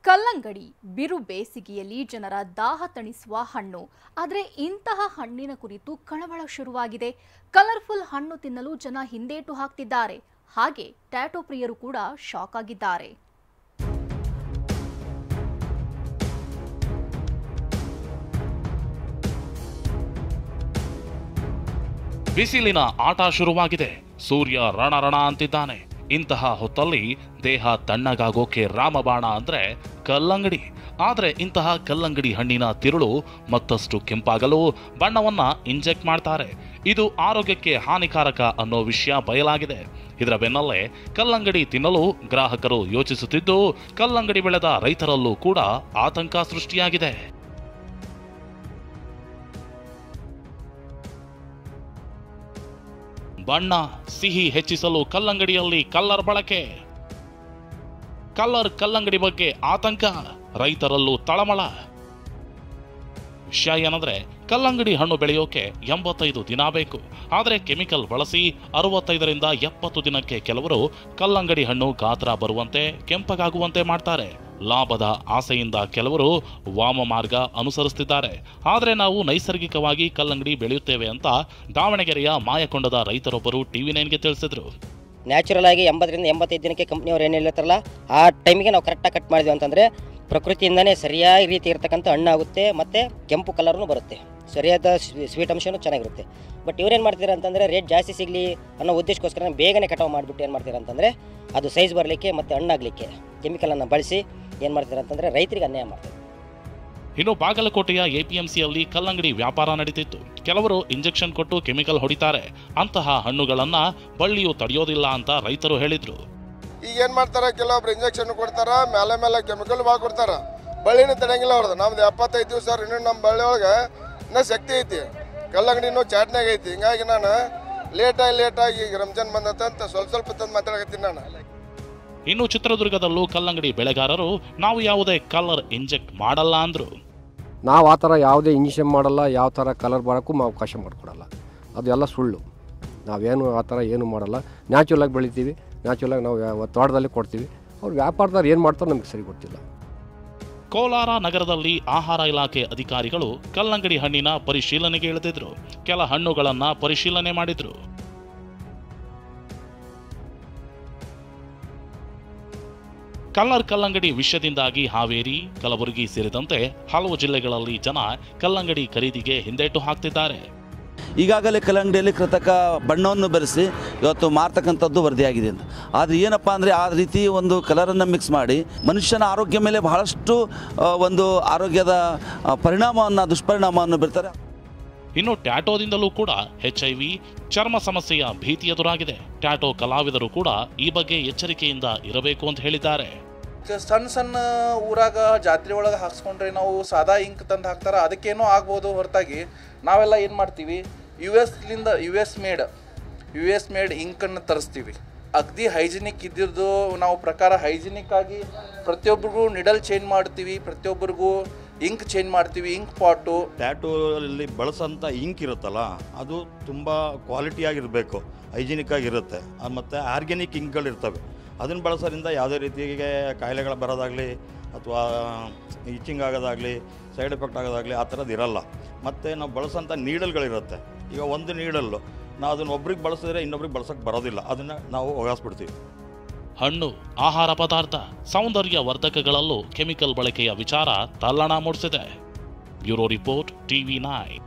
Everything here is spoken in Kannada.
ಕಲ್ಲಂಗಡಿ ಬಿರು ಬೇಸಿಗೆಯಲ್ಲಿ ಜನರ ದಾಹ ತಣಿಸುವ ಹಣ್ಣು. ಆದರೆ ಇಂತಹ ಹಣ್ಣಿನ ಕುರಿತು ಕಳವಳ ಶುರುವಾಗಿದೆ. ಕಲರ್ಫುಲ್ ಹಣ್ಣು ತಿನ್ನಲು ಜನ ಹಿಂದೇಟು ಹಾಕ್ತಿದ್ದಾರೆ. ಹಾಗೆ ಟ್ಯಾಟೋ ಪ್ರಿಯರು ಕೂಡ ಶಾಕ್ ಆಗಿದ್ದಾರೆ. ಬಿಸಿಲಿನ ಆಟ ಶುರುವಾಗಿದೆ. ಸೂರ್ಯ ರಣ ಅಂತಿದ್ದಾನೆ. ಇಂತಹ ಹೊತ್ತಲ್ಲಿ ದೇಹ ತಣ್ಣಗಾಗೋಕೆ ರಾಮಬಾಣ ಅಂದ್ರೆ ಕಲ್ಲಂಗಡಿ. ಆದ್ರೆ ಇಂತಹ ಕಲ್ಲಂಗಡಿ ಹಣ್ಣಿನ ತಿರುಳು ಮತ್ತಷ್ಟು ಕೆಂಪಾಗಲು ಬಣ್ಣವನ್ನ ಇಂಜೆಕ್ಟ್ ಮಾಡ್ತಾರೆ. ಇದು ಆರೋಗ್ಯಕ್ಕೆ ಹಾನಿಕಾರಕ ಅನ್ನೋ ವಿಷಯ ಬಯಲಾಗಿದೆ. ಇದರ ಬೆನ್ನಲ್ಲೇ ಕಲ್ಲಂಗಡಿ ತಿನ್ನಲು ಗ್ರಾಹಕರು ಯೋಚಿಸುತ್ತಿದ್ದು, ಕಲ್ಲಂಗಡಿ ಬೆಳೆದ ರೈತರಲ್ಲೂ ಕೂಡ ಆತಂಕ ಸೃಷ್ಟಿಯಾಗಿದೆ. ಬಣ್ಣ ಸಿಹಿ ಹೆಚ್ಚಿಸಲು ಕಲ್ಲಂಗಡಿಯಲ್ಲಿ ಕಲ್ಲರ್ ಬಳಕೆ. ಕಲ್ಲಂಗಡಿ ಬಗ್ಗೆ ಆತಂಕ, ರೈತರಲ್ಲೂ ತಳಮಳ. ವಿಷಯ ಏನಂದ್ರೆ, ಕಲ್ಲಂಗಡಿ ಹಣ್ಣು ಬೆಳೆಯೋಕೆ 85 ದಿನ ಬೇಕು. ಆದರೆ ಕೆಮಿಕಲ್ ಬಳಸಿ 65ರಿಂದ 70 ದಿನಕ್ಕೆ ಕೆಲವರು ಕಲ್ಲಂಗಡಿ ಹಣ್ಣು ಗಾತ್ರ ಬರುವಂತೆ, ಕೆಂಪಗಾಗುವಂತೆ ಮಾಡ್ತಾರೆ. ಲಾಭದ ಆಸೆಯಿಂದ ಕೆಲವರು ವಾಮ ಮಾರ್ಗ ಅನುಸರಿಸುತ್ತಿದ್ದಾರೆ. ಆದರೆ ನಾವು ನೈಸರ್ಗಿಕವಾಗಿ ಕಲ್ಲಂಗಡಿ ಬೆಳೆಯುತ್ತೇವೆ ಅಂತ ದಾವಣಗೆರೆಯ ಮಾಯಕೊಂಡದ ರೈತರೊಬ್ಬರು TV9ಗೆ ತಿಳಿಸಿದ್ರು. ನ್ಯಾಚುರಲ್ ಆಗಿ 80ರಿಂದ 85 ದಿನಕ್ಕೆ ಕಂಪ್ನಿಯವರು ಏನು ಹೇಳ್ತಾರಲ್ಲ, ಆ ಟೈಮಿಗೆ ನಾವು ಕರೆಕ್ಟಾಗಿ ಕಟ್ ಮಾಡಿದ್ವಿ ಅಂತಂದರೆ ಪ್ರಕೃತಿಯಿಂದನೇ ಸರಿಯಾಗಿ ರೀತಿ ಇರತಕ್ಕಂಥ ಹಣ್ಣಾಗುತ್ತೆ, ಮತ್ತು ಕೆಂಪು ಕಲರ್ನು ಬರುತ್ತೆ, ಸರಿಯಾದ ಸ್ವೀಟ್ ಅಂಶನೂ ಚೆನ್ನಾಗಿರುತ್ತೆ. ಬಟ್ ಇವ್ರೇನು ಮಾಡ್ತೀರಾ ಅಂತಂದರೆ, ರೇಟ್ ಜಾಸ್ತಿ ಸಿಗಲಿ ಅನ್ನೋ ಉದ್ದೇಶಕ್ಕೋಸ್ಕರ ಬೇಗನೆ ಕಟಾವು ಮಾಡಿಬಿಟ್ಟು ಏನು ಮಾಡ್ತೀರಾ ಅಂತಂದರೆ, ಅದು ಸೈಜ್ ಬರಲಿಕ್ಕೆ ಮತ್ತು ಹಣ್ಣಾಗಲಿಕ್ಕೆ ಕೆಮಿಕಲನ್ನು ಬಳಸಿ ಏನು ಮಾಡ್ತೀರಾ ಅಂತಂದರೆ ರೈತರಿಗೆ ಅನ್ಯಾಯ ಮಾಡ್ತಾರೆ. ಇನ್ನು ಬಾಗಲಕೋಟೆಯ APMCಯಲ್ಲಿ ಕಲ್ಲಂಗಡಿ ವ್ಯಾಪಾರ ನಡೀತಿತ್ತು. ಕೆಲವರು ಇಂಜೆಕ್ಷನ್ ಕೊಟ್ಟು ಕೆಮಿಕಲ್ ಹೊಡಿತಾರೆ. ಅಂತಹ ಹಣ್ಣುಗಳನ್ನ ಬಳ್ಳಿಯು ತಡೆಯೋದಿಲ್ಲ ಅಂತ ರೈತರು ಹೇಳಿದ್ರು. ಈಗ ಏನು ಮಾಡ್ತಾರೆ, ಕೆಲವೊಬ್ರು ಇಂಜೆಕ್ಷನ್ ಕೊಡ್ತಾರ, ಮೇಲೆ ಕೆಮಿಕಲ್ ಭಾಳ ಕೊಡ್ತಾರ, ಬಳ್ಳಿನೂ ತಡೆಯಂಗಿಲ್ಲ ಅವ್ರದ್ದು. ನಮ್ದು 75 ದಿವಸ ಇನ್ನೂ ನಮ್ಮ ಬಳ್ಳಿ ಒಳಗೆ ಇನ್ನೂ ಶಕ್ತಿ ಐತಿ, ಕಲ್ಲಂಗಡಿನೂ ಚಾಟ್ನಾಗ ಐತಿ. ಹಿಂಗಾಗಿ ನಾನು ಲೇಟಾಗಿ ಈಗ ರಂಜಾನ್ ಬಂದತ್ತ ಸ್ವಲ್ಪ ತಂದು ಮಾತಾಡಕತ್ತೀನಿ ನಾನು. ಇನ್ನು ಚಿತ್ರದುರ್ಗದಲ್ಲೂ ಕಲ್ಲಂಗಡಿ ಬೆಳೆಗಾರರು ನಾವು ಯಾವುದೇ ಕಲರ್ ಇಂಜೆಕ್ಟ್ ಮಾಡಲ್ಲ ಅಂದ್ರು. ನಾವು ಆ ಥರ ಯಾವುದೇ ಇಂಜೆಕ್ಷನ್ ಮಾಡಲ್ಲ, ಯಾವ ಥರ ಕಲರ್ ಬರೋಕ್ಕೂ ನಾವು ಅವಕಾಶ ಮಾಡಿಕೊಡಲ್ಲ. ಅದು ಎಲ್ಲ ಸುಳ್ಳು. ನಾವೇನು ಆ ಥರ ಏನು ಮಾಡಲ್ಲ. ನ್ಯಾಚುರಲಾಗಿ ಬೆಳಿತೀವಿ, ನ್ಯಾಚುರಲಾಗಿ ನಾವು ತೋಟದಲ್ಲಿ ಕೊಡ್ತೀವಿ. ಅವ್ರು ವ್ಯಾಪಾರದವ್ರು ಏನು ಮಾಡ್ತಾರೋ ನಮಗೆ ಸರಿ ಗೊತ್ತಿಲ್ಲ. ಕೋಲಾರ ನಗರದಲ್ಲಿ ಆಹಾರ ಇಲಾಖೆ ಅಧಿಕಾರಿಗಳು ಕಲ್ಲಂಗಡಿ ಹಣ್ಣಿನ ಪರಿಶೀಲನೆಗೆ ಇಳಿದಿದ್ರು. ಕೆಲ ಹಣ್ಣುಗಳನ್ನ ಪರಿಶೀಲನೆ ಮಾಡಿದ್ರು. ಕಲ್ಲಂಗಡಿ ವಿಷದಿಂದಾಗಿ ಹಾವೇರಿ, ಕಲಬುರಗಿ ಸೇರಿದಂತೆ ಹಲವು ಜಿಲ್ಲೆಗಳಲ್ಲಿ ಜನ ಕಲ್ಲಂಗಡಿ ಖರೀದಿಗೆ ಹಿಂದೇಟು ಹಾಕ್ತಿದ್ದಾರೆ. ಈಗಾಗಲೇ ಕಲ್ಲಂಗಡಿಯಲ್ಲಿ ಕೃತಕ ಬಣ್ಣವನ್ನು ಬೆರೆಸಿ ಇವತ್ತು ಮಾರ್ತಕ್ಕಂಥದ್ದು ವರದಿಯಾಗಿದೆ ಅಂತ. ಆದರೆ ಏನಪ್ಪ ಅಂದರೆ, ಆ ರೀತಿ ಒಂದು ಕಲರನ್ನು ಮಿಕ್ಸ್ ಮಾಡಿ ಮನುಷ್ಯನ ಆರೋಗ್ಯ ಮೇಲೆ ಬಹಳಷ್ಟು ಒಂದು ಆರೋಗ್ಯದ ದುಷ್ಪರಿಣಾಮವನ್ನು ಬೀರ್ತಾರೆ. ಇನ್ನು ಟ್ಯಾಟೋದಿಂದಲೂ ಕೂಡ HIV, ಚರ್ಮ ಸಮಸ್ಯೆಯ ಭೀತಿ ಎದುರಾಗಿದೆ. ಟ್ಯಾಟೋ ಕಲಾವಿದರು ಕೂಡ ಈ ಬಗ್ಗೆ ಎಚ್ಚರಿಕೆಯಿಂದ ಇರಬೇಕು ಅಂತ ಹೇಳಿದ್ದಾರೆ. ಸಣ್ಣ ಊರಾಗ ಜಾತ್ರೆ ಒಳಗೆ ಹಾಕ್ಸ್ಕೊಂಡ್ರೆ ನಾವು ಸಾದಾ ಇಂಕ್ ತಂದು ಹಾಕ್ತಾರೆ, ಅದಕ್ಕೇನೋ ಆಗ್ಬೋದು ಹೊರತಾಗಿ ನಾವೆಲ್ಲ ಏನು ಮಾಡ್ತೀವಿ, ಯು ಎಸ್ ಮೇಡ್ ಇಂಕನ್ನು ತರಿಸ್ತೀವಿ. ಅಗದಿ ಹೈಜಿನಿಕ್ ಇದ್ದಿದ್ದು ನಾವು ಪ್ರಕಾರ ಹೈಜಿನಿಕ್ ಆಗಿ ಪ್ರತಿಯೊಬ್ಬರಿಗೂ ನಿಡಲ್ ಚೇಂಜ್ ಮಾಡ್ತೀವಿ, ಪ್ರತಿಯೊಬ್ಬರಿಗೂ ಇಂಕ್ ಚೇಂಜ್ ಮಾಡ್ತೀವಿ. ಇಂಕ್ ಪಾಟು ಟ್ಯಾಟೂಲ್ಲಿ ಬಳಸೋಂಥ ಇಂಕ್ ಇರುತ್ತಲ್ಲ, ಅದು ತುಂಬ ಕ್ವಾಲಿಟಿಯಾಗಿರಬೇಕು, ಹೈಜಿನಿಕ್ ಆಗಿರುತ್ತೆ. ಮತ್ತು ಆರ್ಗ್ಯಾನಿಕ್ ಇಂಕ್ಗಳಿರ್ತವೆ, ಅದನ್ನು ಬಳಸೋದ್ರಿಂದ ಯಾವುದೇ ರೀತಿಗೆ ಕಾಯಿಲೆಗಳು ಬರೋದಾಗಲಿ ಅಥವಾ ಇಚಿಂಗ್ ಆಗೋದಾಗಲಿ, ಸೈಡ್ ಎಫೆಕ್ಟ್ ಆಗೋದಾಗಲಿ ಆ ಥರದ್ದು ಇರಲ್ಲ. ಮತ್ತು ನಾವು ಬಳಸೋಂಥ ನೀಡಲ್ಗಳಿರುತ್ತೆ. ಈಗ ಒಂದು ನೀಡಲ್ಲು ನಾವು ಅದನ್ನು ಒಬ್ರಿಗೆ ಬಳಸಿದ್ರೆ ಇನ್ನೊಬ್ರಿಗೆ ಬಳಸೋಕ್ಕೆ ಬರೋದಿಲ್ಲ, ಅದನ್ನು ನಾವು ಒಗಾಸ್ಬಿಡ್ತೀವಿ. ಹಣ್ಣು, ಆಹಾರ ಪದಾರ್ಥ, ಸೌಂದರ್ಯ ವರ್ಧಕಗಳಲ್ಲೂ ಕೆಮಿಕಲ್ ಬಳಕೆಯ ವಿಚಾರ ತಲ್ಲಣ ಮೂಡಿಸಿದೆ. Bureau report, TV9.